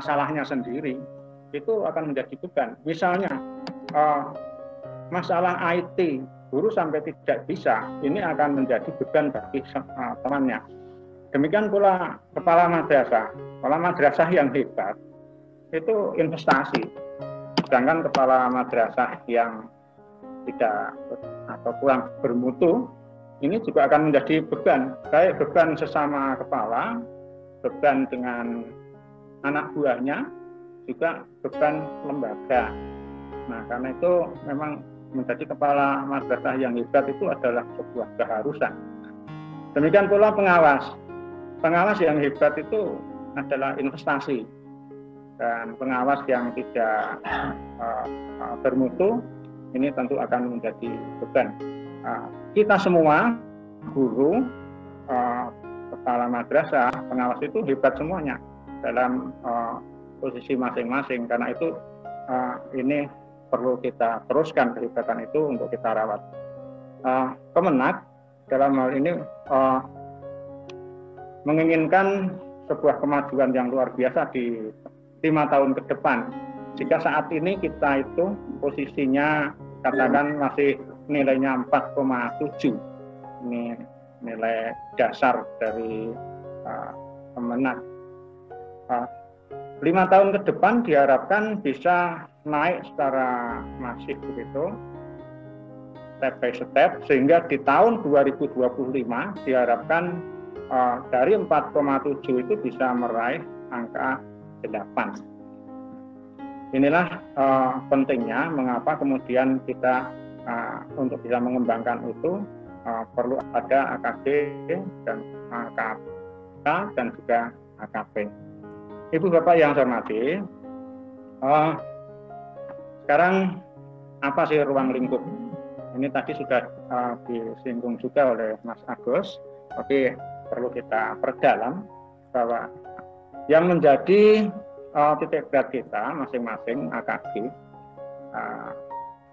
masalahnya sendiri, itu akan menjadi beban. Misalnya masalah IT, guru sampai tidak bisa, ini akan menjadi beban bagi temannya. Demikian pula kepala madrasah yang hebat itu investasi, sedangkan kepala madrasah yang tidak atau kurang bermutu ini juga akan menjadi beban, baik beban sesama kepala, beban dengan anak buahnya, juga beban lembaga. Nah, karena itu memang menjadi kepala madrasah yang hebat itu adalah sebuah keharusan. Demikian pula pengawas yang hebat itu adalah investasi, dan pengawas yang tidak bermutu ini tentu akan menjadi beban. Kita semua guru, kepala madrasah, pengawas itu hebat semuanya dalam posisi masing-masing. Karena itu ini perlu kita teruskan kehebatan itu untuk kita rawat. Kemenak dalam hal ini menginginkan sebuah kemajuan yang luar biasa di 5 tahun ke depan. Jika saat ini kita itu posisinya katakan masih nilainya 4,7, ini nilai dasar dari Kemenak. 5 tahun ke depan diharapkan bisa naik secara masif begitu, step by step, sehingga di tahun 2025 diharapkan dari 4,7 itu bisa meraih angka 8. Inilah pentingnya mengapa kemudian kita untuk bisa mengembangkan itu perlu ada AKD dan AKK dan juga AKP. Ibu Bapak yang saya hormati, sekarang apa sih ruang lingkup? Ini tadi sudah disinggung juga oleh Mas Agus, tapi perlu kita perdalam bahwa yang menjadi titik berat kita masing-masing AKG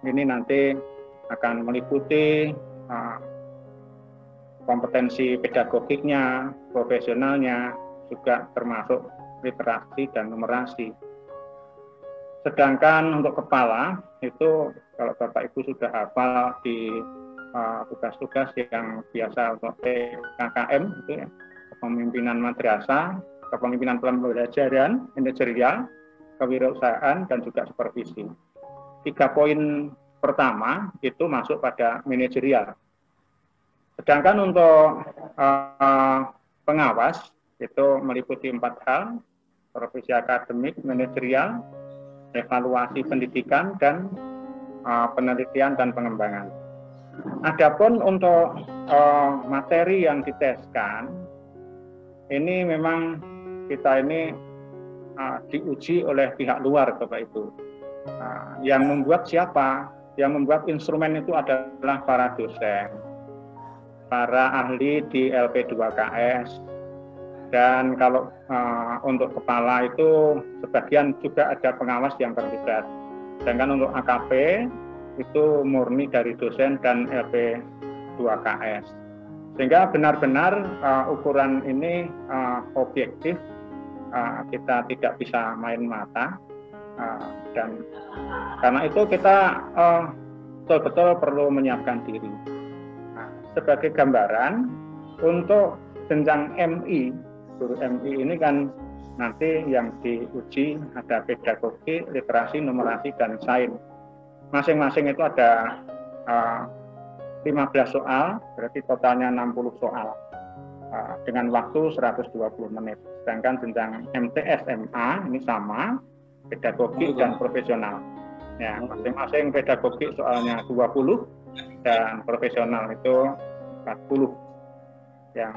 ini nanti akan meliputi kompetensi pedagogiknya, profesionalnya, juga termasuk literasi dan numerasi. Sedangkan untuk kepala itu kalau Bapak Ibu sudah hafal di tugas-tugas yang biasa untuk PKKM itu ya, kepemimpinan madrasah, kepemimpinan pembelajaran, manajerial, kewirausahaan, dan juga supervisi. 3 poin pertama itu masuk pada manajerial. Sedangkan untuk pengawas itu meliputi 4 hal: supervisi akademik, manajerial, evaluasi pendidikan, dan penelitian dan pengembangan. Adapun untuk materi yang diteskan, ini memang kita ini diuji oleh pihak luar, Bapak Ibu. Yang membuat siapa? Yang membuat instrumen itu adalah para dosen, para ahli di LP2KS, dan kalau untuk kepala itu sebagian juga ada pengawas yang terlibat. Sedangkan untuk AKP itu murni dari dosen dan LP2KS. Sehingga benar-benar ukuran ini objektif, kita tidak bisa main mata, dan karena itu kita betul-betul perlu menyiapkan diri. Sebagai gambaran, untuk jenjang MI, guru MI ini kan nanti yang diuji ada pedagogi, literasi, numerasi, dan sains. Masing-masing itu ada 15 soal, berarti totalnya 60 soal dengan waktu 120 menit. Sedangkan jenjang MTS MA ini sama, pedagogi dan profesional. Ya, masing-masing pedagogi soalnya 20 dan profesional itu 40. Ya.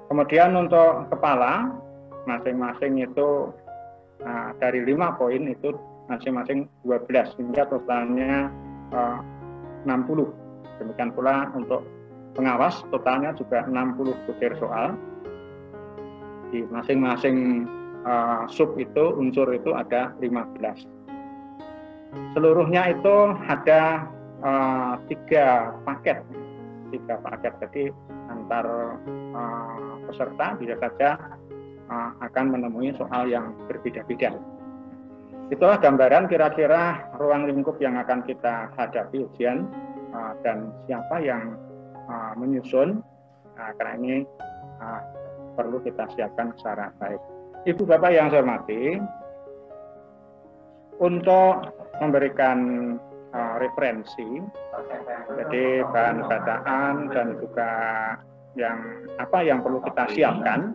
Kemudian untuk kepala masing-masing itu dari 5 poin itu masing-masing 12, sehingga totalnya 60. Demikian pula untuk pengawas totalnya juga 60 butir soal. Di masing-masing sub itu, unsur itu ada 15. Seluruhnya itu ada 3 paket. Jadi antar peserta bisa saja akan menemui soal yang berbeda-beda. Itulah gambaran kira-kira ruang lingkup yang akan kita hadapi ujian dan siapa yang menyusun. Karena ini perlu kita siapkan secara baik. Ibu Bapak yang saya hormati, untuk memberikan referensi, jadi bahan bacaan dan juga apa yang perlu kita siapkan.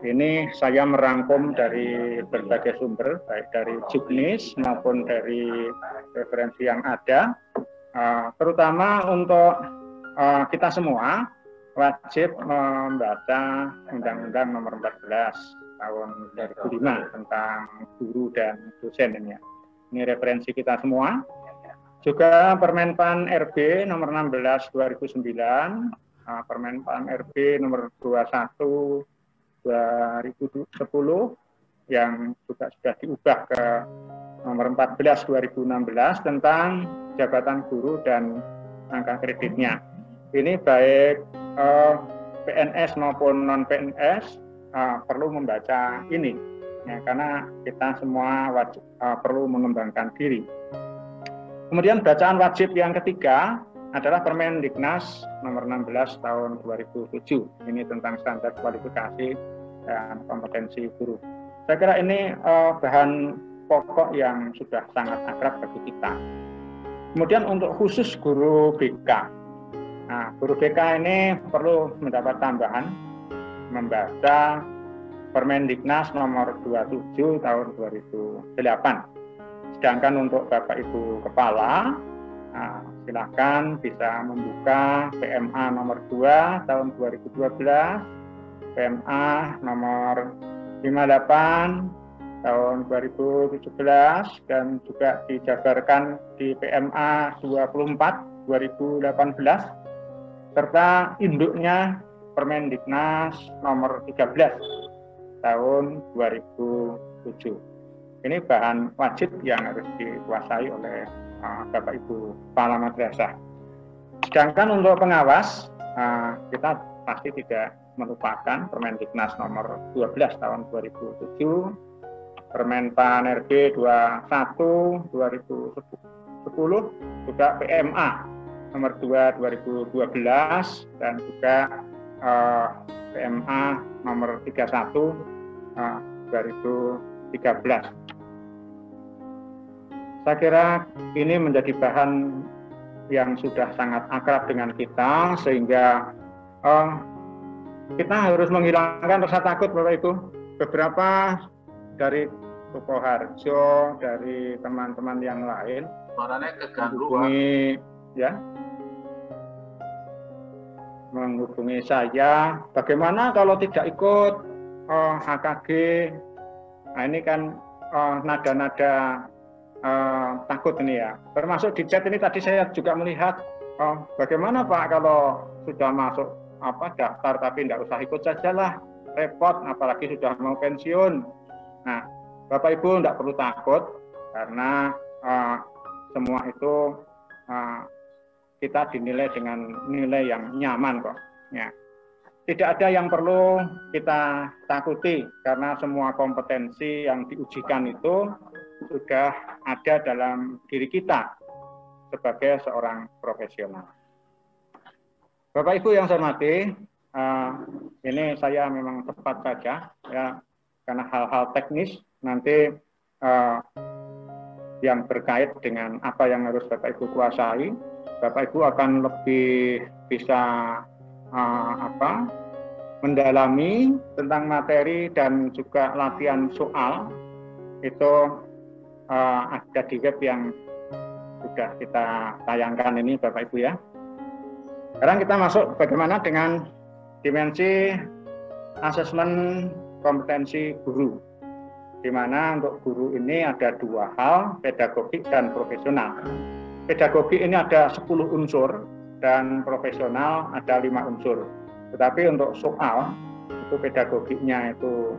Ini saya merangkum dari berbagai sumber, baik dari Juknis maupun dari referensi yang ada, terutama untuk kita semua wajib membaca Undang-Undang Nomor 14 tahun 2005 tentang guru dan dosen ini. Ini referensi kita semua. Juga Permenpan RB Nomor 16 2009, Permenpan RB Nomor 21 2010 yang juga sudah diubah ke Nomor 14 2016 tentang jabatan guru dan angka kreditnya. Ini baik PNS maupun non PNS perlu membaca ini, ya, karena kita semua wajib, perlu mengembangkan diri. Kemudian bacaan wajib yang ketiga adalah Permendiknas Nomor 16 tahun 2007. Ini tentang standar kualifikasi dan kompetensi guru. Saya kira ini bahan pokok yang sudah sangat akrab bagi kita. Kemudian untuk khusus guru BK, guru BK ini perlu mendapat tambahan membaca Permendiknas Nomor 27 tahun 2008. Sedangkan untuk Bapak Ibu Kepala, silakan bisa membuka PMA Nomor 2 tahun 2012, PMA Nomor 58 tahun 2017, dan juga dijabarkan di PMA 24 2018, serta induknya Permendiknas Nomor 13 tahun 2007. Ini bahan wajib yang harus dikuasai oleh Bapak Ibu Kepala Madrasah. Sedangkan untuk pengawas, kita pasti tidak melupakan Permendiknas Nomor 12 tahun 2007, Permenpan RB 21 2010, juga PMA Nomor 2 2012, dan juga PMA Nomor 31 2013. Saya kira ini menjadi bahan yang sudah sangat akrab dengan kita, sehingga kita harus menghilangkan rasa takut, Bapak Ibu. Beberapa dari Sukoharjo, dari teman-teman yang lain, menghubungi saya, bagaimana kalau tidak ikut HKG. Nah, ini kan nada-nada takut ini ya. Termasuk di chat ini tadi saya juga melihat, bagaimana Pak kalau sudah masuk daftar tapi tidak usah ikut sajalah, repot, apalagi sudah mau pensiun. Nah, Bapak Ibu tidak perlu takut, karena semua itu kita dinilai dengan nilai yang nyaman kok. Ya. Tidak ada yang perlu kita takuti, karena semua kompetensi yang diujikan itu sudah ada dalam diri kita sebagai seorang profesional. Bapak Ibu yang saya hormati, ini saya memang cepat saja ya, karena hal-hal teknis nanti yang terkait dengan apa yang harus Bapak Ibu kuasai, Bapak Ibu akan lebih bisa mendalami tentang materi dan juga latihan soal. Itu ada di web yang sudah kita tayangkan ini, Bapak Ibu ya. Sekarang kita masuk bagaimana dengan dimensi asesmen kompetensi guru, di mana untuk guru ini ada dua hal, pedagogik dan profesional. Pedagogik ini ada 10 unsur dan profesional ada 5 unsur. Tetapi untuk soal itu pedagogiknya itu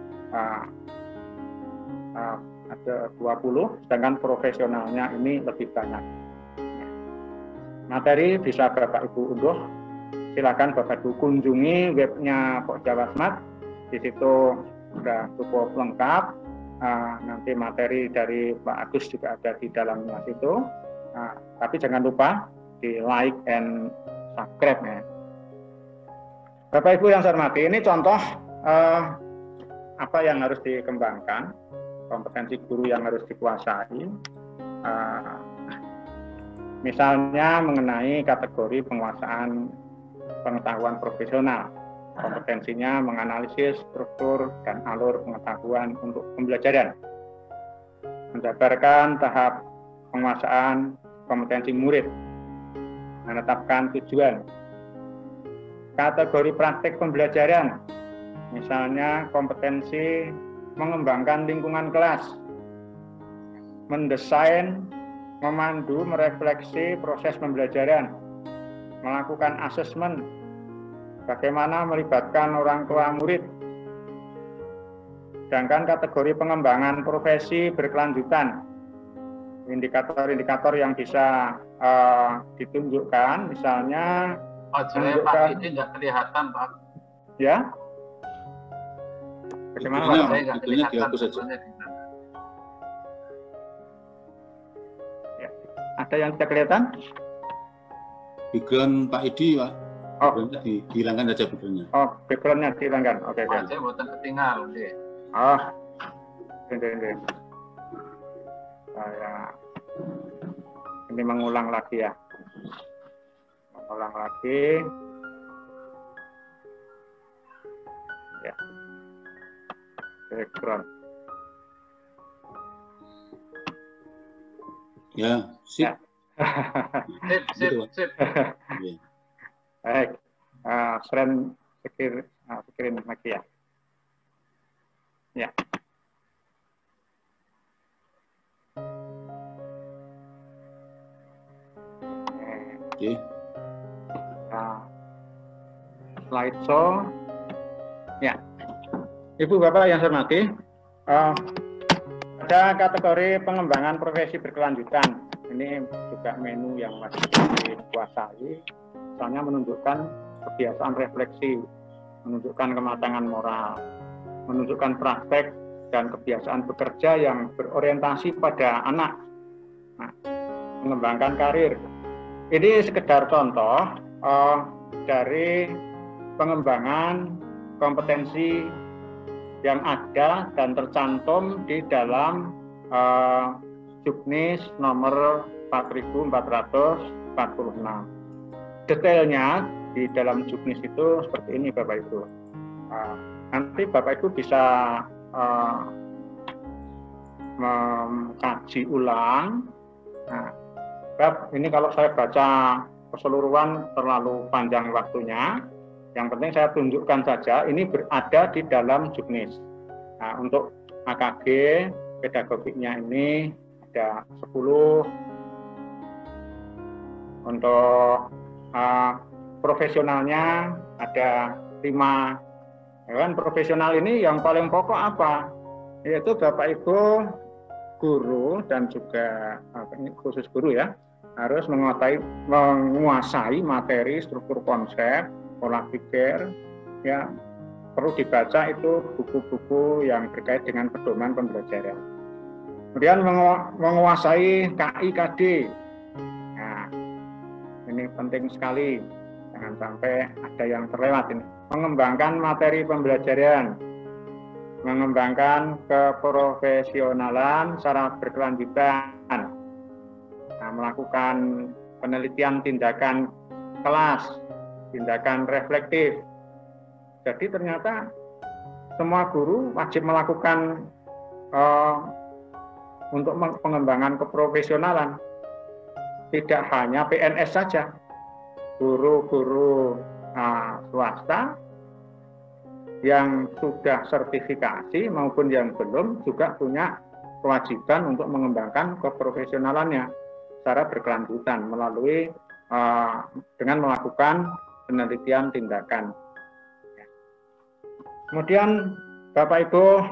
ada 20, sedangkan profesionalnya ini lebih banyak. Materi bisa Bapak Ibu unduh, silakan Bapak Ibu kunjungi webnya Pokja Wasmat. Di situ sudah cukup lengkap. Nanti materi dari Pak Agus juga ada di dalamnya situ. Tapi jangan lupa di like and subscribe ya. Bapak Ibu yang saya hormati, ini contoh apa yang harus dikembangkan, kompetensi guru yang harus dikuasai. Misalnya mengenai kategori penguasaan pengetahuan profesional. Kompetensinya menganalisis struktur dan alur pengetahuan untuk pembelajaran. Menjabarkan tahap penguasaan kompetensi murid. Menetapkan tujuan. Kategori praktik pembelajaran. Misalnya kompetensi mengembangkan lingkungan kelas. Mendesain, memandu, merefleksi proses pembelajaran. Melakukan asesmen. Bagaimana melibatkan orang tua murid. Sedangkan kategori pengembangan profesi berkelanjutan. Indikator-indikator yang bisa ditunjukkan, misalnya Pak, ini nggak kelihatan, Pak. Ya? Bagaimana, Pak? Saya nggak kelihatan. Ya. Ada yang tidak kelihatan? Background Pak Edi, Pak. Oh, dihilangkan saja backgroundnya. Oh, backgroundnya dihilangkan. Oke, Pak, saya buatan ketinggal. Oh, ini. Saya ini mengulang lagi ya. Mengulang lagi. Ya. Background. Ya, sip. Ya. Sip. Ya. Baik, Sren pikirin lagi ya. Ya. Oke. Slideshow. Ya. Ibu Bapak yang saya hormati, ada kategori pengembangan profesi berkelanjutan. Ini juga menu yang masih dikuasai. Misalnya menunjukkan kebiasaan refleksi, menunjukkan kematangan moral, menunjukkan praktek dan kebiasaan bekerja yang berorientasi pada anak, mengembangkan karir. Ini sekedar contoh dari pengembangan kompetensi yang ada dan tercantum di dalam Juknis nomor 4446. Detailnya di dalam Juknis itu seperti ini, Bapak Ibu. Nanti Bapak Ibu bisa mengkaji ulang. Ini kalau saya baca keseluruhan terlalu panjang waktunya. Yang penting saya tunjukkan saja, ini berada di dalam Juknis. Untuk AKG, pedagogiknya ini ada 10. Untuk profesionalnya ada 5. Kan profesional ini yang paling pokok apa? Yaitu Bapak Ibu guru dan juga khusus guru ya, harus menguasai materi, struktur konsep, pola pikir ya. Perlu dibaca itu buku-buku yang terkait dengan pedoman pembelajaran. Kemudian menguasai KIKD. Nah, ini penting sekali, jangan sampai ada yang terlewat ini. Mengembangkan materi pembelajaran, mengembangkan keprofesionalan secara berkelanjutan, melakukan penelitian tindakan kelas, tindakan reflektif. Jadi ternyata semua guru wajib melakukan untuk pengembangan keprofesionalan. Tidak hanya PNS saja, guru-guru swasta yang sudah sertifikasi maupun yang belum juga punya kewajiban untuk mengembangkan keprofesionalannya secara berkelanjutan melalui dengan melakukan penelitian tindakan. Kemudian Bapak Ibu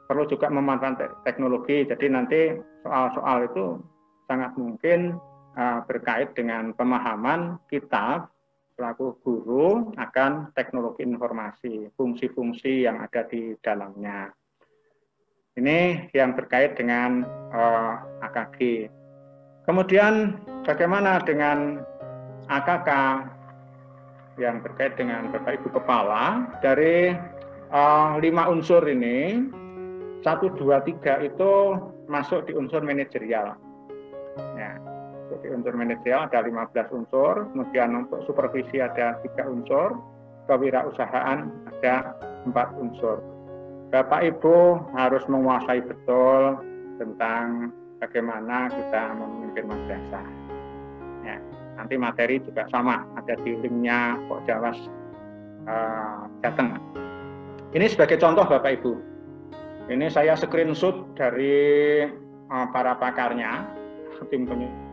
perlu juga memanfaatkan teknologi. Jadi nanti soal-soal itu sangat mungkin berkait dengan pemahaman kitab, selaku guru akan teknologi informasi, fungsi-fungsi yang ada di dalamnya. Ini yang terkait dengan AKG. Kemudian bagaimana dengan AKK yang terkait dengan Bapak Ibu Kepala? Dari 5 unsur ini, 1, 2, 3 itu masuk di unsur manajerial. Ya, di unsur manajerial ada 15 unsur, kemudian untuk supervisi ada 3 unsur, kewirausahaan ada 4 unsur. Bapak Ibu harus menguasai betul tentang bagaimana kita memimpin madrasah. Ya, nanti materi juga sama, ada di linknya Pok Jawas Jateng. Ini sebagai contoh Bapak Ibu. Ini saya screenshot dari para pakarnya, tim peneliti.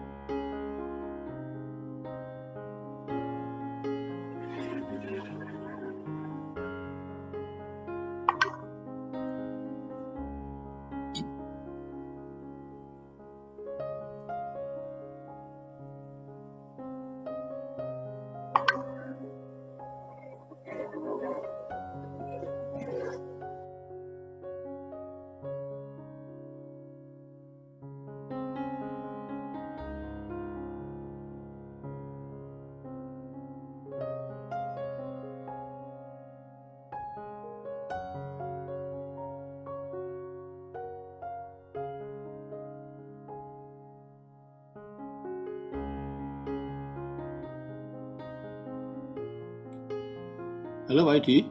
Halo Pak Edi.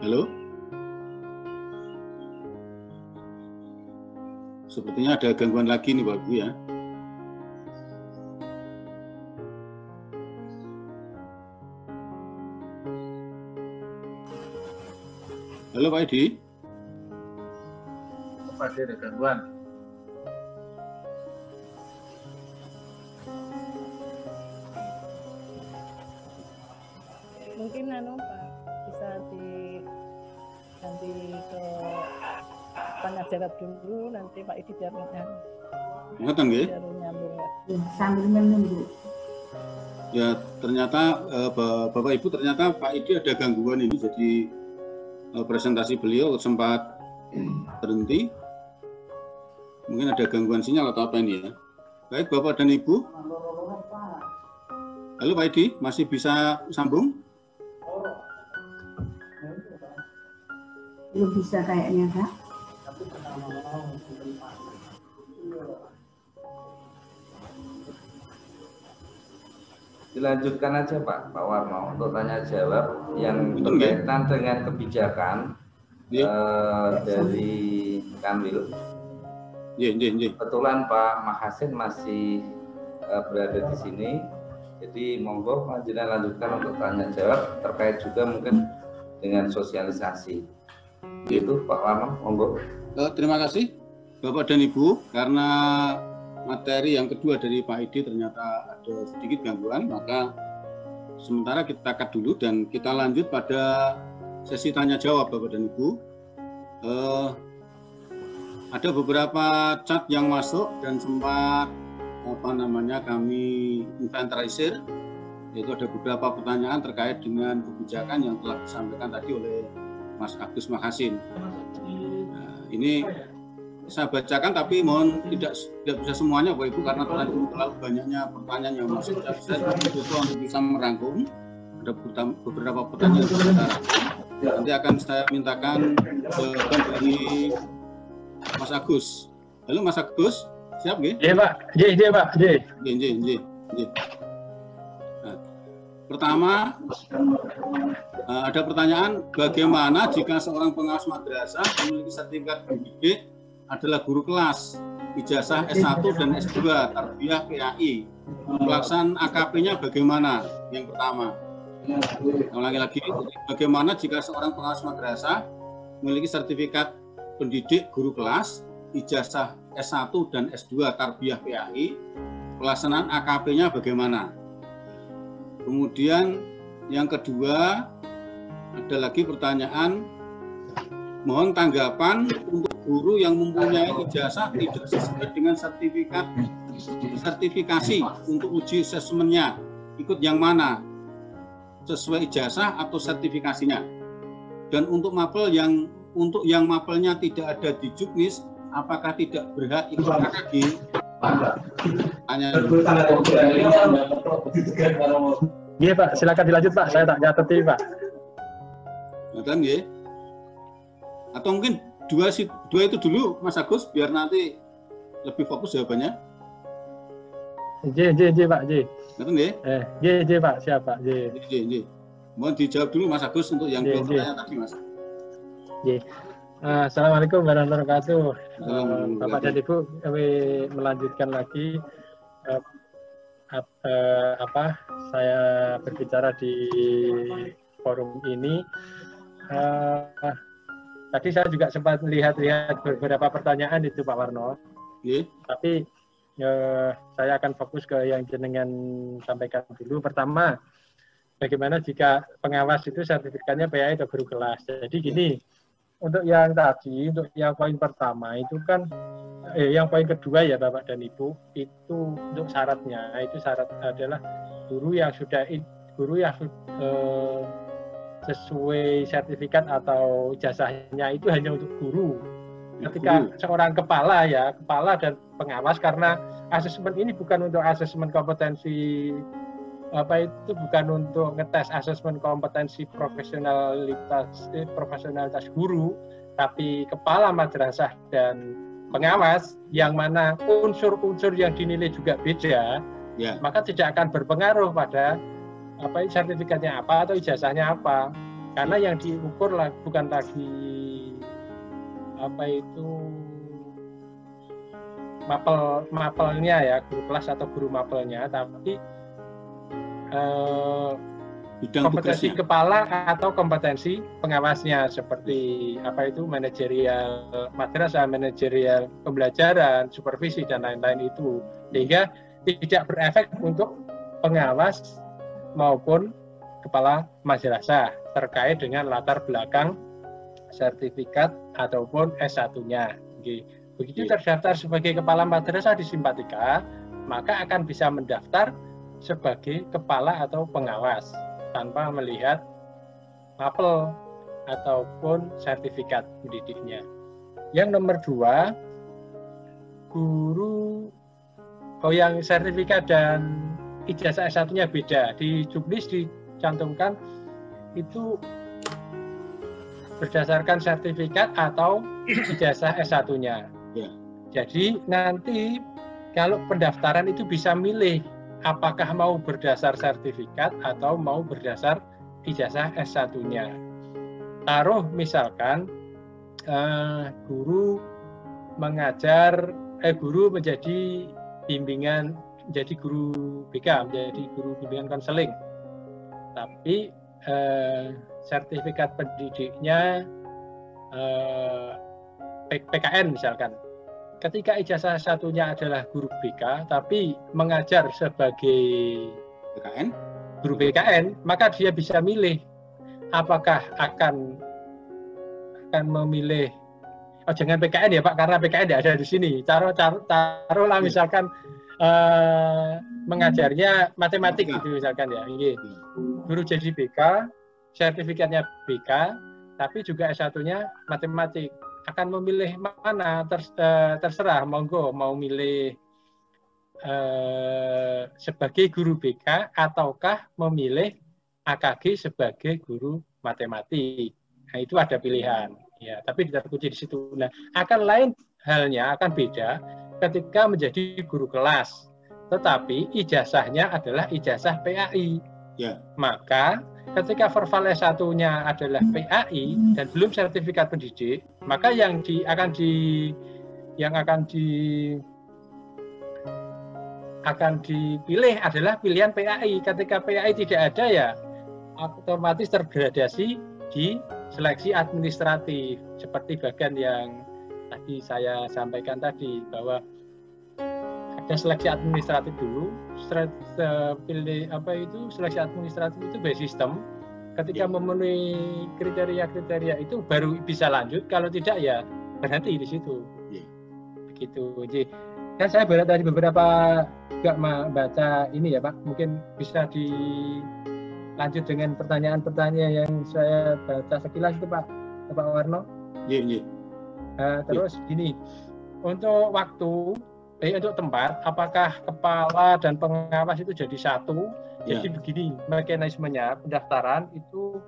Halo. Sepertinya ada gangguan lagi nih Pak Ibu ya. Halo Pak Edi. Pak Edi ada gangguan. Mungkin Pak bisa diganti ke tanya jawab dulu, nanti Pak Edi biar nyambung. Sambil menunggu. Ya ternyata Bapak Ibu ternyata Pak Edi ada gangguan ini, jadi presentasi beliau sempat berhenti. Mungkin ada gangguan sinyal atau apa ini ya. Baik Bapak dan Ibu. Halo Pak Edi, masih bisa sambung? Belum bisa kayaknya, Kak. Dilanjutkan aja Pak Warno untuk tanya jawab yang berkaitan dengan kebijakan dari Kanwil. Kebetulan Pak Mahasin masih berada di sini, jadi monggo lanjutkan untuk tanya jawab terkait juga mungkin dengan sosialisasi. Itu Pak Warno, monggo. Terima kasih Bapak dan Ibu, karena materi yang kedua dari Pak Edi ternyata ada sedikit gangguan, maka sementara kita cut dulu dan kita lanjut pada sesi tanya jawab Bapak dan Ibu. Ada beberapa chat yang masuk dan sempat kami inventarisir, yaitu ada beberapa pertanyaan terkait dengan kebijakan yang telah disampaikan tadi oleh Mas Agus Mahasin. Nah, ini saya bacakan tapi mohon tidak bisa semuanya Bapak Ibu karena terlalu banyaknya pertanyaan yang masuk. Saya coba untuk bisa merangkum. Ada beberapa pertanyaan sementara. Nanti akan saya mintakan dari Mas Agus. Halo Mas Agus, siap nggih? Iya Pak, iya Pak, Nggih. Nah, pertama ada pertanyaan, bagaimana jika seorang pengawas madrasah memiliki sertifikat pendidik adalah guru kelas, ijazah S1 dan S2, tarbiyah PAI. Pelaksanaan AKP-nya bagaimana? Yang pertama. Ulangi lagi, bagaimana jika seorang pengawas madrasah memiliki sertifikat pendidik guru kelas, ijazah S1 dan S2, tarbiyah PAI. Pelaksanaan AKP-nya bagaimana? Kemudian yang kedua, ada lagi pertanyaan, mohon tanggapan untuk guru yang mempunyai ijazah tidak sesuai dengan sertifikasi untuk uji asesmennya ikut yang mana, sesuai ijazah atau sertifikasinya. Dan untuk yang mapelnya tidak ada di Juknis, apakah tidak berhak ikut AKG? Tanya. Iya Pak, silakan dilanjut Pak. Saya tak nyatet Pak. Betul nggih? Atau mungkin dua itu dulu Mas Agus, biar nanti lebih fokus jawabannya. J Pak, J. Betul nggih? J Pak, siapa? J. Mohon dijawab dulu Mas Agus untuk yang dua pertanyaan tadi Mas. Assalamualaikum warahmatullahi wabarakatuh. Bapak dan Ibu, kami melanjutkan lagi saya berbicara di forum ini. Tadi saya juga sempat melihat-lihat beberapa pertanyaan itu Pak Warno. Tapi saya akan fokus ke yang jenengan sampaikan dulu. Pertama, bagaimana jika pengawas itu sertifikatnya PAI atau guru kelas. Jadi gini, untuk yang tadi, untuk yang poin pertama itu kan, yang poin kedua ya Bapak dan Ibu, itu untuk syaratnya, itu syarat adalah guru yang sesuai sertifikat atau ijazahnya itu hanya untuk guru. Ketika seorang kepala dan pengawas, karena asesmen ini bukan untuk asesmen kompetensi bukan untuk ngetes asesmen kompetensi profesionalitas guru, tapi kepala madrasah dan pengawas yang mana unsur-unsur yang dinilai juga beda, maka tidak akan berpengaruh pada sertifikatnya apa atau ijazahnya apa, karena yang diukur bukan lagi mapelnya ya, guru kelas atau guru mapelnya, tapi kompetensi kepala atau kompetensi pengawasnya, seperti manajerial madrasah, manajerial pembelajaran, supervisi dan lain-lain itu, sehingga tidak berefek untuk pengawas maupun kepala madrasah terkait dengan latar belakang sertifikat ataupun S1-nya. Begitu terdaftar sebagai kepala madrasah di Simpatika, maka akan bisa mendaftar sebagai kepala atau pengawas tanpa melihat mapel ataupun sertifikat pendidiknya. Yang nomor 2, guru yang sertifikat dan ijazah S1-nya beda. Di Juknis dicantumkan itu berdasarkan sertifikat atau ijazah S1-nya. Jadi nanti kalau pendaftaran itu bisa milih apakah mau berdasar sertifikat atau mau berdasar ijazah S1-nya. Taruh misalkan guru menjadi bimbingan, menjadi guru BK, menjadi guru bimbingan konseling, tapi sertifikat pendidiknya PKN misalkan. Ketika ijazah satunya adalah guru BK, tapi mengajar sebagai guru BKN, maka dia bisa milih apakah akan memilih, jangan PKN ya Pak, karena PKN tidak ada di sini. Taruhlah misalkan mengajarnya matematik gitu misalkan ya, guru jadi BK, sertifikatnya BK, tapi juga S1-nya matematik. Akan memilih mana, terserah, monggo mau milih sebagai guru BK ataukah memilih AKG sebagai guru matematik. Nah, itu ada pilihan ya, tapi terkunci di situ. Nah, akan lain halnya, akan beda ketika menjadi guru kelas, tetapi ijazahnya adalah ijazah PAI. Maka ketika verbal S1-nya adalah PAI dan belum sertifikat pendidik, maka yang akan dipilih adalah pilihan PAI. Ketika PAI tidak ada, ya otomatis tergradasi di seleksi administratif, seperti bagian yang tadi saya sampaikan tadi, bahwa ada seleksi administratif dulu, seleksi administratif itu by sistem. Ketika memenuhi kriteria-kriteria itu baru bisa lanjut, kalau tidak ya berhenti di situ. Begitu. Jadi Kan saya baru tadi beberapa juga membaca ini ya Pak, mungkin bisa dilanjut dengan pertanyaan-pertanyaan yang saya baca sekilas itu Pak Warno. Iya. Terus gini, untuk waktu, untuk tempat, apakah kepala dan pengawas itu jadi satu? Jadi begini mekanismenya, pendaftaran itu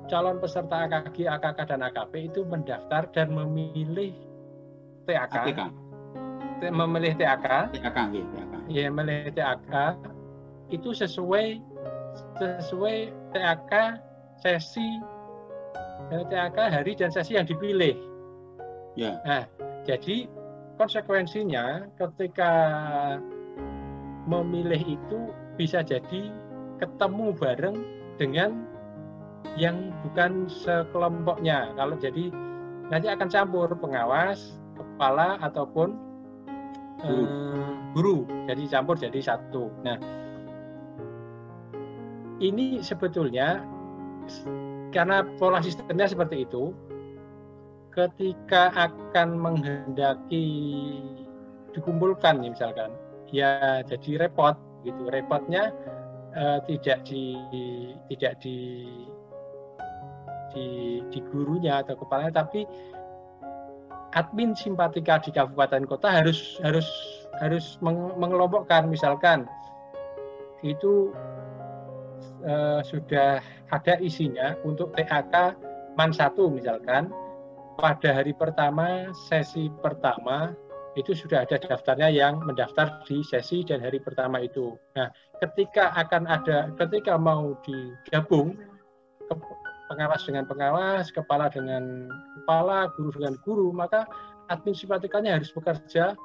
calon peserta AKG, AKK dan AKP itu mendaftar dan memilih TAK. Memilih TAK. Ya, memilih TAK itu sesuai TAK sesi, TAK hari dan sesi yang dipilih. Ya. Nah, jadi konsekuensinya ketika memilih itu bisa jadi ketemu bareng dengan yang bukan sekelompoknya. Kalau jadi nanti akan campur pengawas, kepala ataupun guru. Jadi campur jadi satu. Nah, ini sebetulnya karena pola sistemnya seperti itu, ketika akan menghendaki dikumpulkan misalkan, ya jadi repot gitu. Repotnya tidak di gurunya atau kepalanya, tapi admin simpatika di kabupaten kota harus mengelompokkan. Misalkan itu sudah ada isinya untuk TAK MAN 1 misalkan, pada hari pertama sesi pertama itu sudah ada daftarnya yang mendaftar di sesi dan hari pertama itu. Nah, ketika mau digabung, pengawas dengan pengawas, kepala dengan kepala, guru dengan guru, maka admin simpatikanya harus bekerja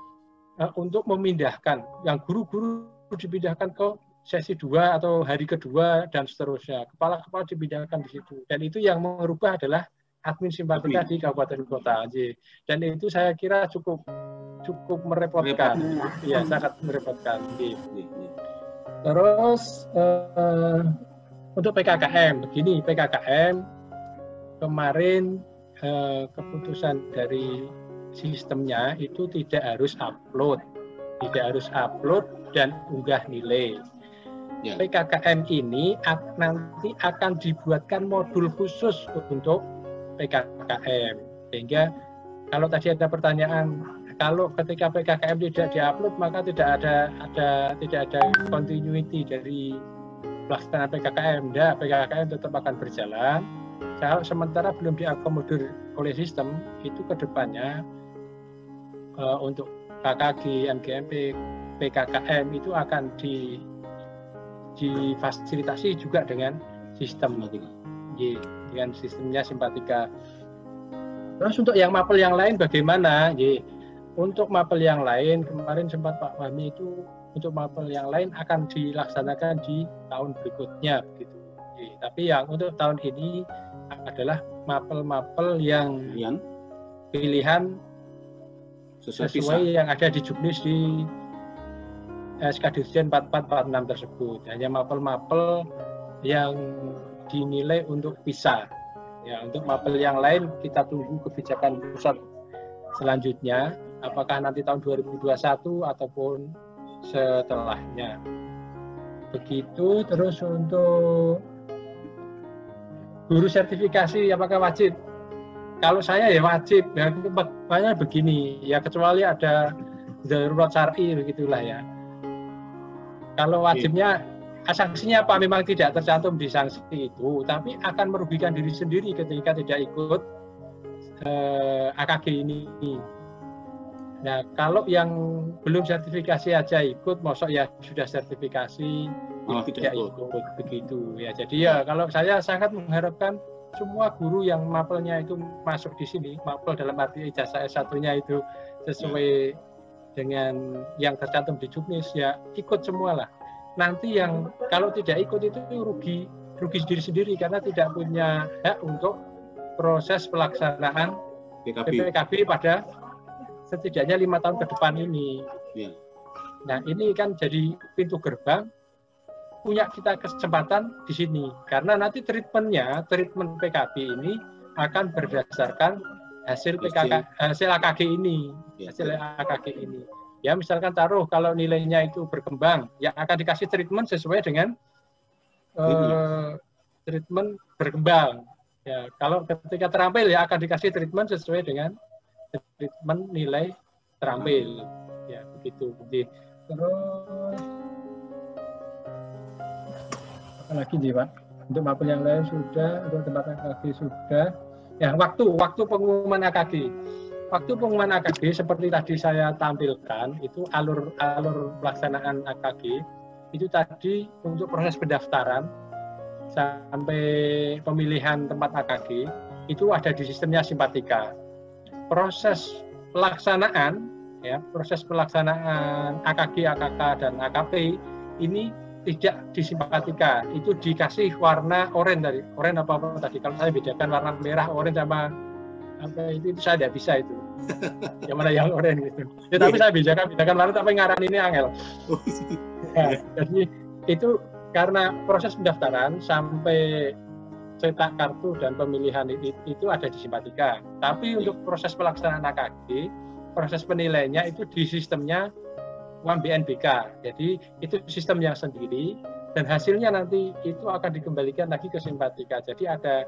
untuk memindahkan. Yang guru-guru dipindahkan ke sesi 2 atau hari kedua dan seterusnya. Kepala-kepala dipindahkan di situ. Dan itu yang merubah adalah admin simpatika di kabupaten kota. Dan itu saya kira cukup merepotkan. Ya, sangat merepotkan. Terus untuk PKKM, begini, PKKM kemarin keputusan dari sistemnya itu tidak harus upload dan unggah nilai. Ya. PKKM ini nanti akan dibuatkan modul khusus untuk PKKM, sehingga kalau tadi ada pertanyaan, kalau ketika PKKM tidak diupload maka tidak ada continuity dari pelaksanaan PKKM. PKKM tetap akan berjalan. Kalau sementara belum diakomodir oleh sistem, itu kedepannya untuk KKG, MGMP, PKKM itu akan difasilitasi juga dengan sistem, dengan sistemnya simpatika. Terus untuk yang mapel yang lain bagaimana? Untuk mapel yang lain kemarin sempat Pak Fahmi itu untuk mapel yang lain akan dilaksanakan di tahun berikutnya begitu. Tapi yang untuk tahun ini adalah mapel-mapel yang pilihan sesuai yang ada di juknis di SK Dirjen 4446 tersebut. Hanya mapel-mapel yang dinilai untuk bisa. Ya, untuk mapel yang lain kita tunggu kebijakan pusat selanjutnya, apakah nanti tahun 2021 ataupun setelahnya. Begitu. Terus untuk guru sertifikasi apakah wajib? Kalau saya ya wajib. Ya, makanya begini, ya kecuali ada darurat syar'i begitulah ya. Kalau wajibnya, sanksinya apa? Memang tidak tercantum di sanksi itu, tapi akan merugikan diri sendiri ketika tidak ikut AKG ini. Nah, kalau yang belum sertifikasi aja ikut, mosok ya sudah sertifikasi tidak ikut begitu ya. Jadi ya kalau saya sangat mengharapkan semua guru yang mapelnya itu masuk di sini, mapel dalam arti ijazah S1-nya itu sesuai dengan yang tercantum di juknis, ya ikut semua lah. Nanti yang kalau tidak ikut itu rugi diri sendiri karena tidak punya hak untuk proses pelaksanaan PPKB pada setidaknya 5 tahun ke depan ini. Ya. Nah, ini kan jadi pintu gerbang, punya kita kesempatan di sini. Karena nanti treatment PKB ini akan berdasarkan hasil PKK, hasil AKG ini, hasil AKG ini. Ya misalkan taruh kalau nilainya itu berkembang, ya akan dikasih treatment sesuai dengan treatment berkembang. Ya kalau ketika terampil ya akan dikasih treatment sesuai dengan treatment nilai terampil. Ya begitu. Jadi, terus apa lagi nih Pak? Untuk mapel yang lain sudah, untuk tempat AKG sudah. Ya waktu pengumuman AKG. Waktu pengumuman AKG seperti tadi saya tampilkan itu alur pelaksanaan AKG itu tadi untuk proses pendaftaran sampai pemilihan tempat AKG itu ada di sistemnya Simpatika. Proses pelaksanaan AKG, AKK dan AKP ini tidak di Simpatika, itu dikasih warna oranye tadi. Oranye apa tadi? Kalau saya bedakan warna merah, oranye sama apa itu saya tidak bisa itu. Yang mana yang oranye gitu. Ya, tapi saya bedakan warna tapi ngaran ini angel. Ya, jadi itu karena proses pendaftaran sampai cetak kartu dan pemilihan itu ada di Simpatika. Tapi untuk proses pelaksanaan AKG, proses penilaiannya itu di sistemnya BNBK. Jadi itu sistem yang sendiri dan hasilnya nanti itu akan dikembalikan lagi ke Simpatika. Jadi ada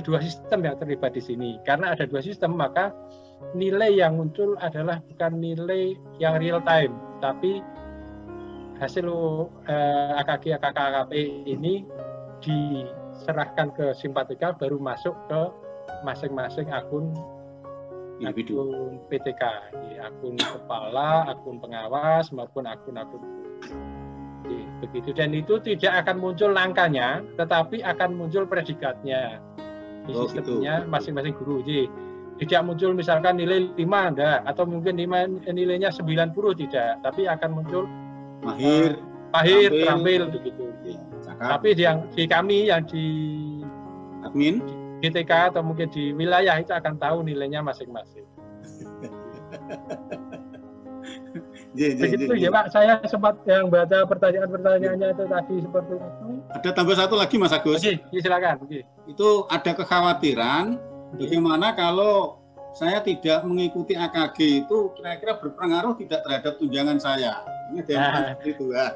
dua sistem yang terlibat di sini. Karena ada dua sistem, maka nilai yang muncul adalah bukan nilai yang real time, tapi hasil AKG, AKK, AKP ini diserahkan ke Simpatika baru masuk ke masing-masing akun PTK, akun kepala, akun pengawas maupun akun-akun begitu. Dan itu tidak akan muncul angkanya, tetapi akan muncul predikatnya di sistemnya masing-masing guru. Jadi tidak muncul misalkan nilai 5 enggak, atau mungkin nilainya 90 tidak, tapi akan muncul mahir, terampil begitu. Tapi di kami yang di admin GTK atau mungkin di wilayah itu akan tahu nilainya masing-masing. Begitu ya Pak, saya sempat yang baca pertanyaan-pertanyaannya itu tadi seperti itu. Ada tambah satu lagi Mas Agus. Oke, silakan. Oke. Itu ada kekhawatiran bagaimana kalau saya tidak mengikuti AKG itu kira-kira berpengaruh tidak terhadap tunjangan saya. Ini ada itu ya.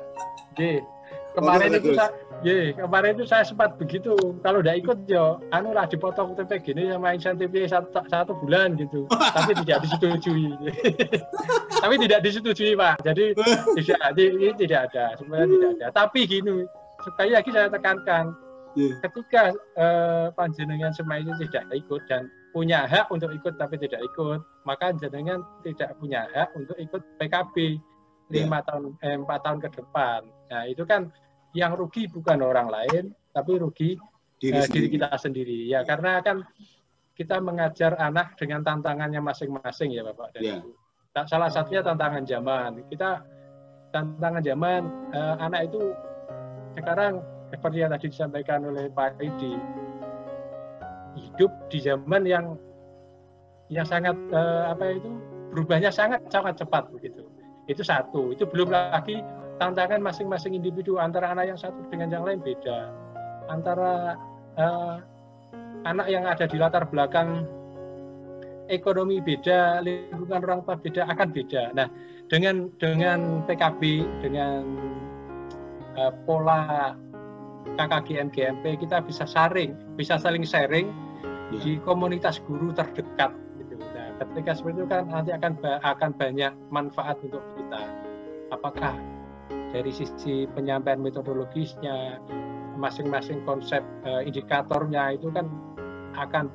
Kemarin itu saya sempat begitu, kalau udah ikut yo lah dipotong UTP gini sama insentifnya satu bulan gitu, tapi tidak disetujui. Tapi tidak disetujui Pak, jadi tidak ada, sebenarnya tidak ada. Tapi gini, sekali lagi saya tekankan, ketika panjenengan semua ini tidak ikut dan punya hak untuk ikut tapi tidak ikut, maka jenengan tidak punya hak untuk ikut PKB 4 tahun ke depan. Nah itu kan yang rugi bukan orang lain, tapi rugi diri kita sendiri. Ya, karena kan kita mengajar anak dengan tantangannya masing-masing ya Bapak. Dan salah satunya tantangan zaman. Tantangan zaman, anak itu sekarang seperti yang tadi disampaikan oleh Pak Edi, hidup di zaman yang sangat berubahnya sangat cepat begitu. Itu satu. Itu belum lagi tantangan masing-masing individu, antara anak yang satu dengan yang lain beda, antara anak yang ada di latar belakang ekonomi beda, lingkungan orang tua beda, akan beda. Nah, dengan PKB, dengan pola KKG MGMP, kita bisa saling sharing di komunitas guru terdekat. Gitu. Nah, ketika seperti itu kan nanti akan banyak manfaat untuk kita. Apakah dari sisi penyampaian metodologisnya, masing-masing konsep indikatornya itu kan akan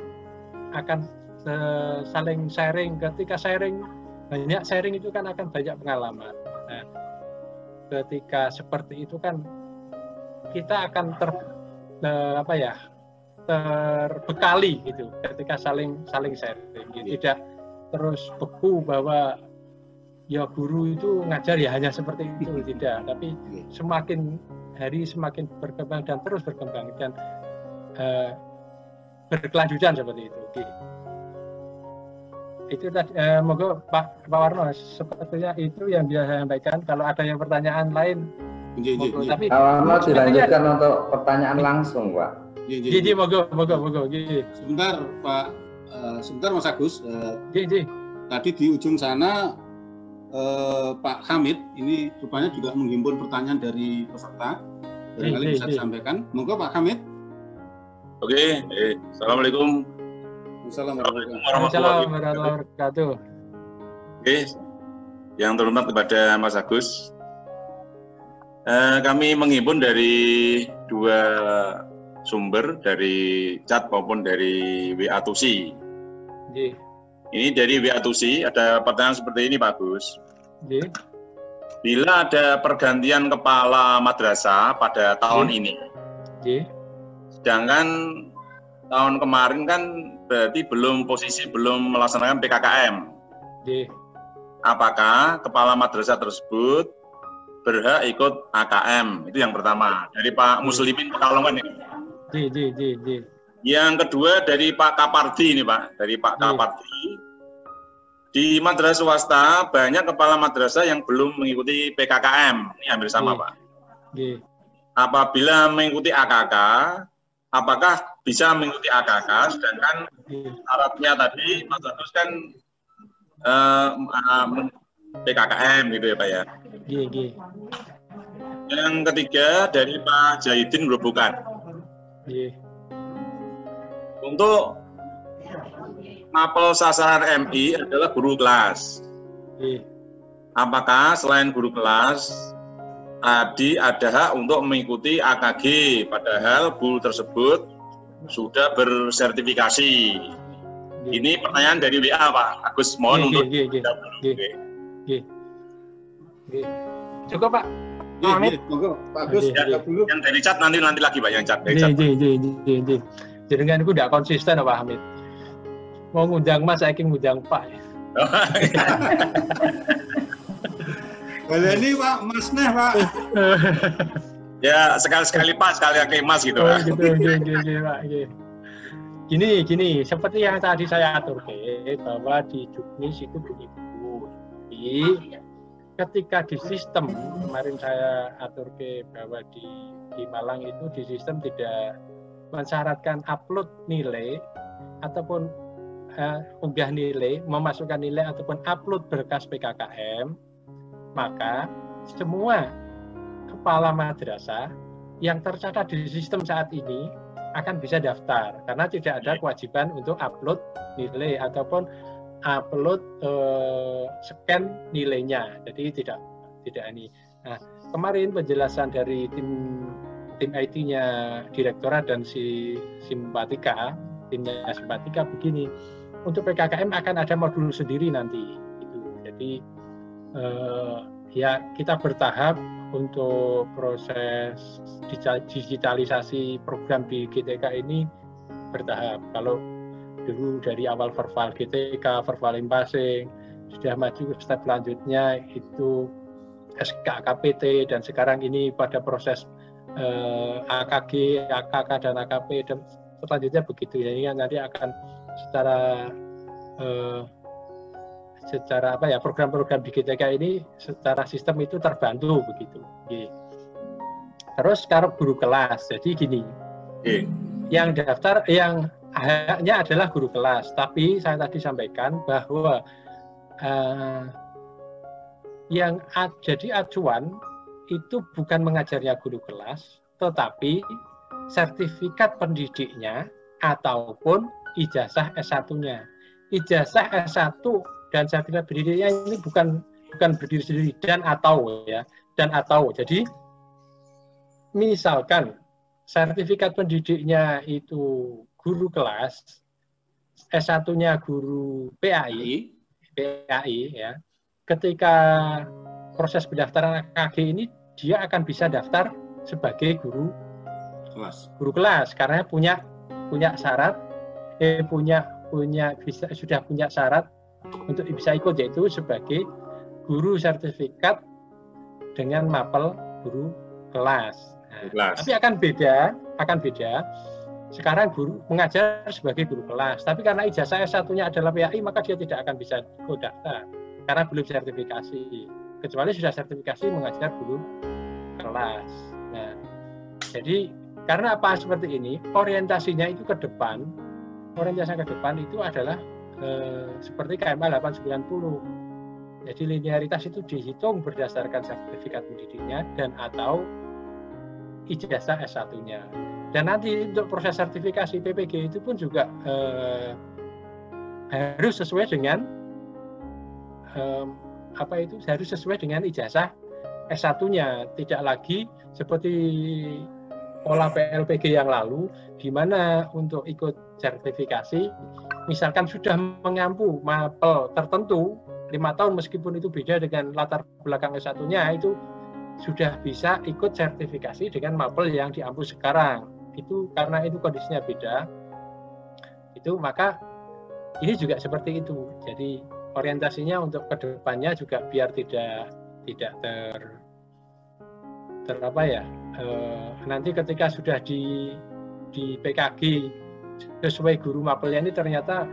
saling sharing. Ketika banyak sharing itu kan akan banyak pengalaman. Nah, ketika seperti itu kan kita akan terbekali gitu. Ketika saling sharing, gitu. Tidak terus beku bahwa ya guru itu ngajar ya hanya seperti itu, tidak, tapi semakin hari semakin berkembang dan terus berkembang dan berkelanjutan seperti itu. Itu tadi, moga Pak Warno sepertinya itu yang dia sampaikan. Kalau ada yang pertanyaan lain, tapi Warno dilanjutkan untuk pertanyaan langsung Pak. Moga. Sebentar Pak sebentar Mas Agus. Ji. Tadi di ujung sana Pak Hamid ini rupanya juga menghimpun pertanyaan dari peserta. Barangkali bisa disampaikan. Monggo Pak Hamid. Oke, Assalamualaikum. Assalamualaikum warahmatullahi wabarakatuh. Oke, yang terhormat kepada Mas Agus. Kami menghimpun dari dua sumber, dari chat maupun dari WA2C. Ini dari WA2C ada pertanyaan seperti ini Pak Agus. Bila ada pergantian kepala madrasah pada tahun ini, sedangkan tahun kemarin kan berarti belum melaksanakan PKKM. Apakah kepala madrasah tersebut berhak ikut AKM? Itu yang pertama dari Pak Muslimin Pekalongan ini. Yang kedua dari Pak Kapardi ini Pak, dari Pak Kapardi. Di madrasah swasta banyak kepala madrasah yang belum mengikuti PKKM. Ini hampir sama Pak. Apabila mengikuti AKK, apakah bisa mengikuti AKK? Sedangkan syaratnya tadi Mas Agus kan PKKM gitu ya Pak ya. Yang ketiga dari Pak Jahidin Grobogan. Untuk mapel sasaran MI adalah guru kelas. Apakah selain guru kelas, Adi ada hak untuk mengikuti AKG, padahal guru tersebut sudah bersertifikasi? Ini pertanyaan dari WA Pak Agus, mohon untuk Cukup Pak. Pak Agus dulu. Yang dari chat nanti lagi Pak, yang chat dari chat. Jadi kan aku tidak konsisten Pak Hamid. Mau ngundang Mas, saya ingin ngundang Pak. Boleh nih Pak, Mas Neh Pak. Ya sekali-sekali Pak, sekali-kali Mas gitu Pak. Pak. Gini, seperti yang tadi saya atur bahwa di Juknis itu begitu. Jadi ketika di sistem kemarin saya atur bahwa di Malang itu di sistem tidak mensyaratkan upload nilai ataupun unggah nilai, memasukkan nilai ataupun upload berkas PKKM, maka semua kepala madrasah yang tercatat di sistem saat ini akan bisa daftar karena tidak ada kewajiban untuk upload nilai ataupun upload scan nilainya. Jadi tidak ini. Nah, kemarin penjelasan dari tim IT-nya Direktorat dan timnya Simpatika begini. Untuk PKKM akan ada modul sendiri nanti. Jadi ya kita bertahap untuk proses digitalisasi program di GTK ini bertahap. Kalau dulu dari awal verbal GTK, verbal passing, sudah maju ke step selanjutnya itu SKKPT, dan sekarang ini pada proses AKG, AKK dan AKP, dan selanjutnya begitu. Jadi nanti akan secara program-program di GTK ini secara sistem itu terbantu begitu. Terus sekarang guru kelas, jadi gini, yang daftar yang haknya adalah guru kelas, tapi saya tadi sampaikan bahwa yang jadi acuan itu bukan mengajarnya guru kelas, tetapi sertifikat pendidiknya ataupun ijazah S1-nya. Ijazah S1 dan sertifikat pendidiknya ini bukan berdiri sendiri dan atau. Jadi misalkan sertifikat pendidiknya itu guru kelas, S1-nya guru PAI ya. Ketika proses pendaftaran AKG ini dia akan bisa daftar sebagai guru kelas karena punya syarat sudah punya syarat untuk bisa ikut, yaitu sebagai guru sertifikat dengan mapel guru kelas. Tapi akan beda. Sekarang guru mengajar sebagai guru kelas, tapi karena ijazah S1-nya adalah PAI, maka dia tidak akan bisa daftar karena belum sertifikasi. Kecuali sudah sertifikasi mengajar guru kelas. Nah, jadi karena apa seperti ini? Orientasinya itu ke depan orientasi ke depan itu adalah seperti KMA 890. Jadi linearitas itu dihitung berdasarkan sertifikat pendidiknya dan atau ijazah S1-nya. Dan nanti untuk proses sertifikasi PPG itu pun juga harus sesuai dengan harus sesuai dengan ijazah S1-nya. Tidak lagi seperti pola PLPG yang lalu, di mana untuk ikut sertifikasi, misalkan sudah mengampu mapel tertentu 5 tahun meskipun itu beda dengan latar belakang S1-nya, itu sudah bisa ikut sertifikasi dengan mapel yang diampu sekarang. Itu karena itu kondisinya beda, itu maka ini juga seperti itu. Jadi orientasinya untuk kedepannya juga biar tidak nanti ketika sudah di PKG sesuai guru mapelnya ini ternyata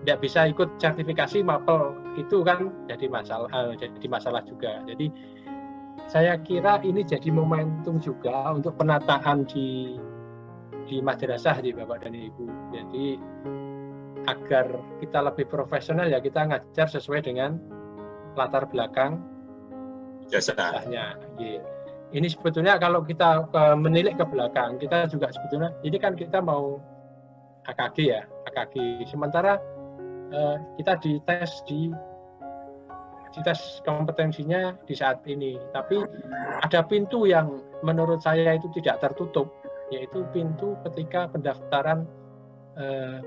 tidak bisa ikut sertifikasi mapel, itu kan jadi masalah juga. Jadi saya kira ini jadi momentum juga untuk penataan di madrasah di Bapak dan Ibu. Jadi agar kita lebih profesional ya kita ngajar sesuai dengan latar belakang ijazahnya. Ini sebetulnya kalau kita menilik ke belakang, kita juga sebetulnya ini kan kita mau AKG ya, AKG. Sementara kita dites kompetensinya di saat ini. Tapi ada pintu yang menurut saya itu tidak tertutup, yaitu pintu ketika pendaftaran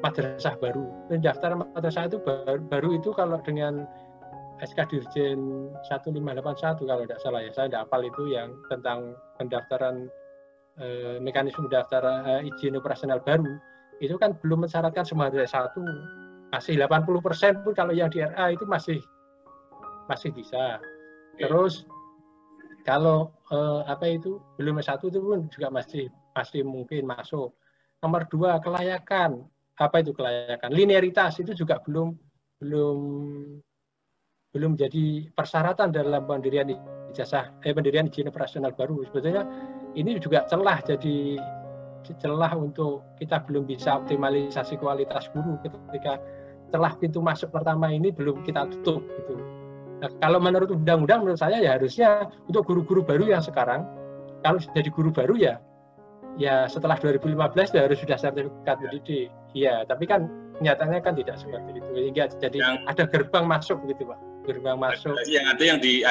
madrasah baru. Pendaftaran madrasah itu baru itu kalau dengan SK Dirjen 1581 kalau tidak salah ya, saya tidak hafal itu yang tentang pendaftaran mekanisme pendaftaran izin operasional baru, itu kan belum mensyaratkan semua S1, masih 80% pun kalau yang di RA itu masih bisa. Terus kalau belum S1 itu pun juga masih mungkin masuk. Nomor 2 kelayakan, kelayakan, linearitas itu juga belum jadi persyaratan dalam pendirian pendirian izin operasional baru. Sebetulnya ini juga celah untuk kita belum bisa optimalisasi kualitas guru ketika celah pintu masuk pertama ini belum kita tutup gitu. Nah, kalau menurut undang-undang menurut saya ya harusnya untuk guru-guru baru yang sekarang kalau jadi guru baru ya setelah 2015 ya harus sudah sertifikat pendidik. Iya, tapi kan nyatanya kan tidak seperti itu. Jadi ada gerbang masuk gitu, Pak. Gerbang masuk. Yang ada yang di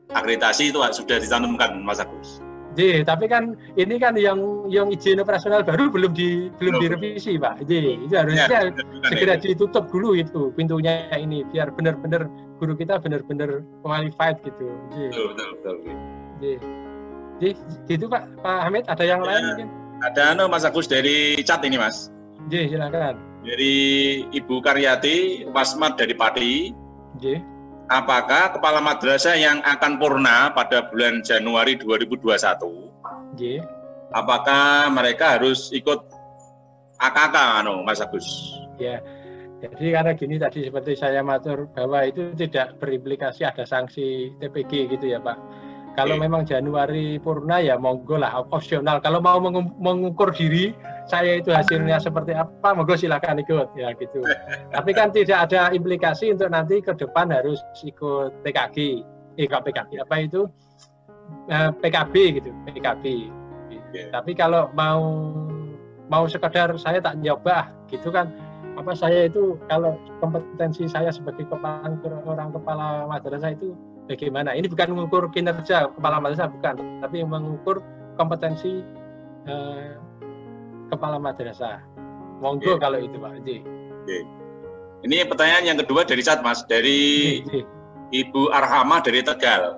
akreditasi itu Pak, sudah ditanamkan Mas Agus. Tapi kan ini kan yang izin operasional baru belum direvisi, Pak. Itu harusnya segera ditutup dulu itu pintunya ini biar benar-benar guru kita benar-benar qualified gitu. Betul. Gitu Pak Hamid, ada yang lain mungkin? Ada Mas Agus dari chat ini Mas. Silakan. Dari Ibu Karyati Wasmat dari Pati. Apakah kepala madrasah yang akan purna pada bulan Januari 2021? Apakah mereka harus ikut AKK Mas Agus? Ya. Jadi karena gini tadi seperti saya matur bahwa itu tidak berimplikasi ada sanksi TPG gitu ya Pak. Kalau memang Januari purna ya monggo lah, opsional. Kalau mau mengukur diri saya itu hasilnya seperti apa, monggo silakan ikut ya gitu. Tapi kan tidak ada implikasi untuk nanti ke depan harus ikut PKG, PKB apa itu PKB gitu, PKB. Tapi kalau mau sekedar saya tak nyoba gitu kan, saya itu kalau kompetensi saya sebagai orang kepala madrasah itu bagaimana? Ini bukan mengukur kinerja kepala madrasah, bukan, tapi mengukur kompetensi kepala madrasah. Monggo kalau itu Pak. Ini pertanyaan yang kedua dari chat Mas, dari Ibu Arhamah dari Tegal.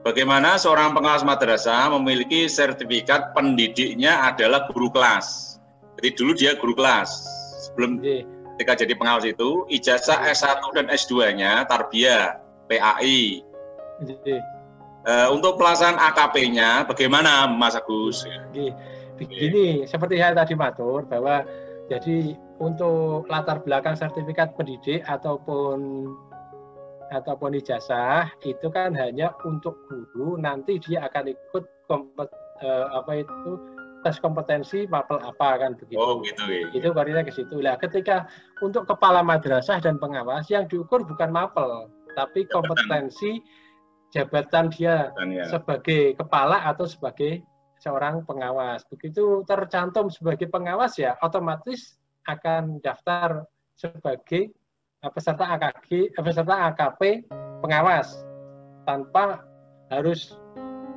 Bagaimana seorang pengawas madrasah memiliki sertifikat pendidiknya adalah guru kelas? Jadi dulu dia guru kelas. Sebelum ketika jadi pengawas itu, ijazah S1 dan S2-nya tarbiyah, PAI. Untuk pelaksanaan AKP-nya bagaimana Mas Agus? Begini, seperti saya tadi matur bahwa jadi untuk latar belakang sertifikat pendidik ataupun ijazah itu kan hanya untuk guru, nanti dia akan ikut tes kompetensi mapel apa kan begitu. Oh gitu. Itu koordinatnya ke situ. Lah ketika untuk kepala madrasah dan pengawas yang diukur bukan mapel, tapi kompetensi jabatan dia sebagai kepala atau sebagai seorang pengawas. Begitu tercantum sebagai pengawas ya otomatis akan daftar sebagai peserta AKP pengawas tanpa harus,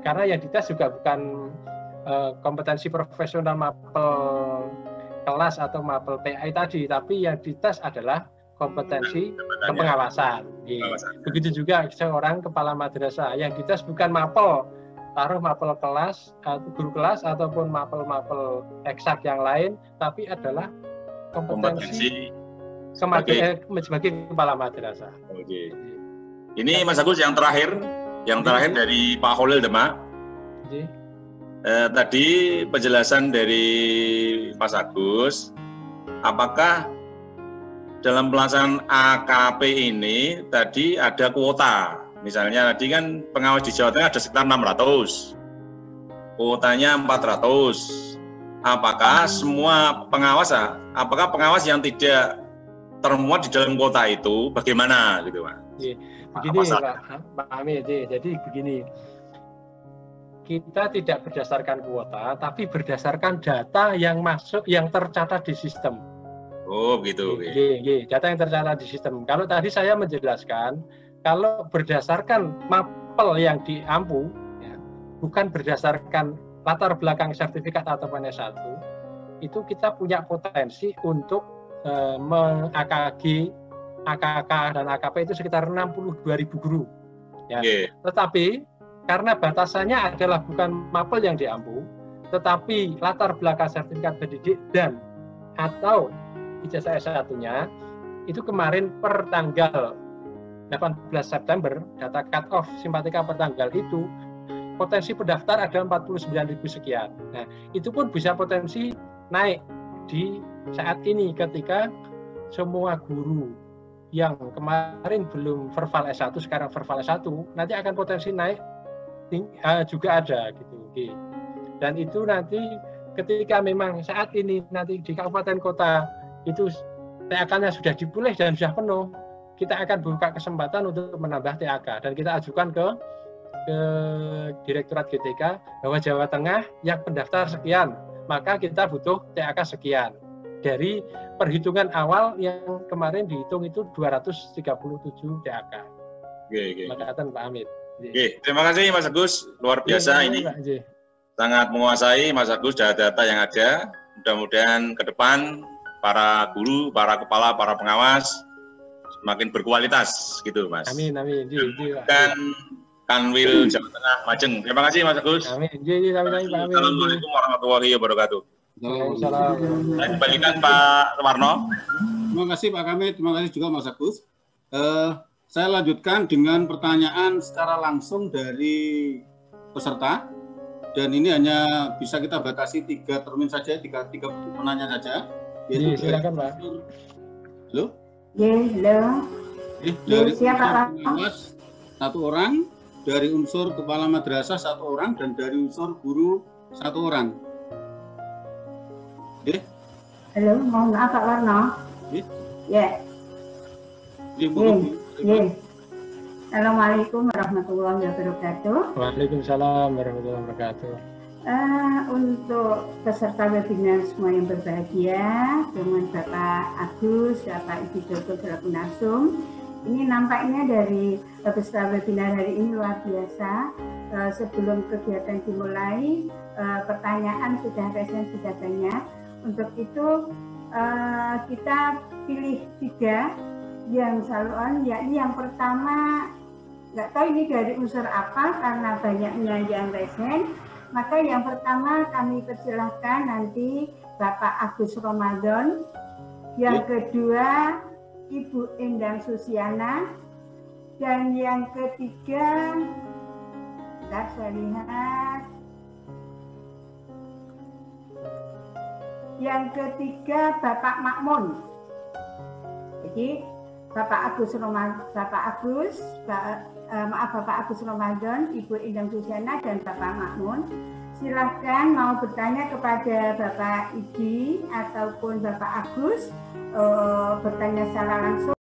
karena yang dites juga bukan kompetensi profesional mapel kelas atau mapel PI tadi, tapi yang dites adalah kompetensi kepengawasan. Begitu juga seorang kepala madrasah yang dites bukan mapel, taruh mapel kelas, guru kelas ataupun mapel eksak yang lain, tapi adalah kompetensi sebagai kepala madrasah. Oke. Ini Mas Agus yang terakhir dari Pak Holil Demak. Tadi penjelasan dari Mas Agus, apakah dalam pelaksanaan AKP ini tadi ada kuota? Misalnya tadi kan pengawas di Jawa Tengah ada sekitar 600, kuotanya 400. Apakah semua pengawas, apakah pengawas yang tidak termuat di dalam kuota itu bagaimana gitu, Pak? Begini Pak Amir, jadi begini. Kita tidak berdasarkan kuota, tapi berdasarkan data yang masuk, yang tercatat di sistem. Oh, begitu. Data yang tercatat di sistem. Kalau tadi saya menjelaskan, kalau berdasarkan mapel yang diampu, ya, bukan berdasarkan latar belakang sertifikat atau S1, itu kita punya potensi untuk AKK dan AKP itu sekitar 62.000 guru. Ya. Tetapi karena batasannya adalah bukan mapel yang diampu, tetapi latar belakang sertifikat pendidik dan atau ijazah S1-nya, itu kemarin per tanggal 18 September, data cut off simpatika per tanggal itu, potensi pendaftar ada 49.000 sekian. Nah, itu pun bisa potensi naik di saat ini ketika semua guru yang kemarin belum verbal S1, sekarang verbal S1, nanti akan potensi naik juga ada gitu. Dan itu nanti ketika memang saat ini nanti di kabupaten kota itu TAK-nya sudah dipilih dan sudah penuh, kita akan buka kesempatan untuk menambah TAK dan kita ajukan ke Direktorat GTK bahwa Jawa Tengah yang pendaftar sekian, maka kita butuh TAK sekian. Dari perhitungan awal yang kemarin dihitung itu 237 TAK. Makasih Pak Amit. Terima kasih Mas Agus, luar biasa ini. Sangat menguasai Mas Agus data-data yang ada. Mudah-mudahan ke depan para guru, para kepala, para pengawas semakin berkualitas gitu, Mas. Amin. Dan Kanwil Jawa Tengah Majeng. Terima kasih Mas Agus. Amin. Assalamualaikum warahmatullahi wabarakatuh. Saya kembalikan Pak Warno. Terima kasih Pak Kamil, terima kasih juga Mas Agus. Saya lanjutkan dengan pertanyaan secara langsung dari peserta, dan ini hanya bisa kita batasi 3 termin saja, 3 penanya saja. Silakan Pak. Halo? Halo. Dari siapa pengawas 1 orang, dari unsur kepala madrasah 1 orang, dan dari unsur guru 1 orang. Halo, mohon maaf Pak Warno. Ya. Assalamualaikum warahmatullahi wabarakatuh. Waalaikumsalam warahmatullahi wabarakatuh. Untuk peserta webinar semua yang berbahagia, dengan Bapak Agus, Bapak Ibu Dr. selaku narsum, ini nampaknya dari peserta webinar hari ini luar biasa. Sebelum kegiatan dimulai, pertanyaan sudah banyak. Untuk itu kita pilih 3 yang saluran, yakni yang pertama, nggak tahu ini dari unsur apa karena banyaknya yang resen, maka yang pertama kami persilahkan nanti Bapak Agus Ramadan, yang kedua Ibu Endang Susiana, dan yang ketiga, saya lihat, yang ketiga Bapak Makmun. Jadi Bapak Agus Ramadan, Ibu Endang Susiana, dan Bapak Makmun. silahkan mau bertanya kepada Bapak Idi ataupun Bapak Agus, bertanya secara langsung.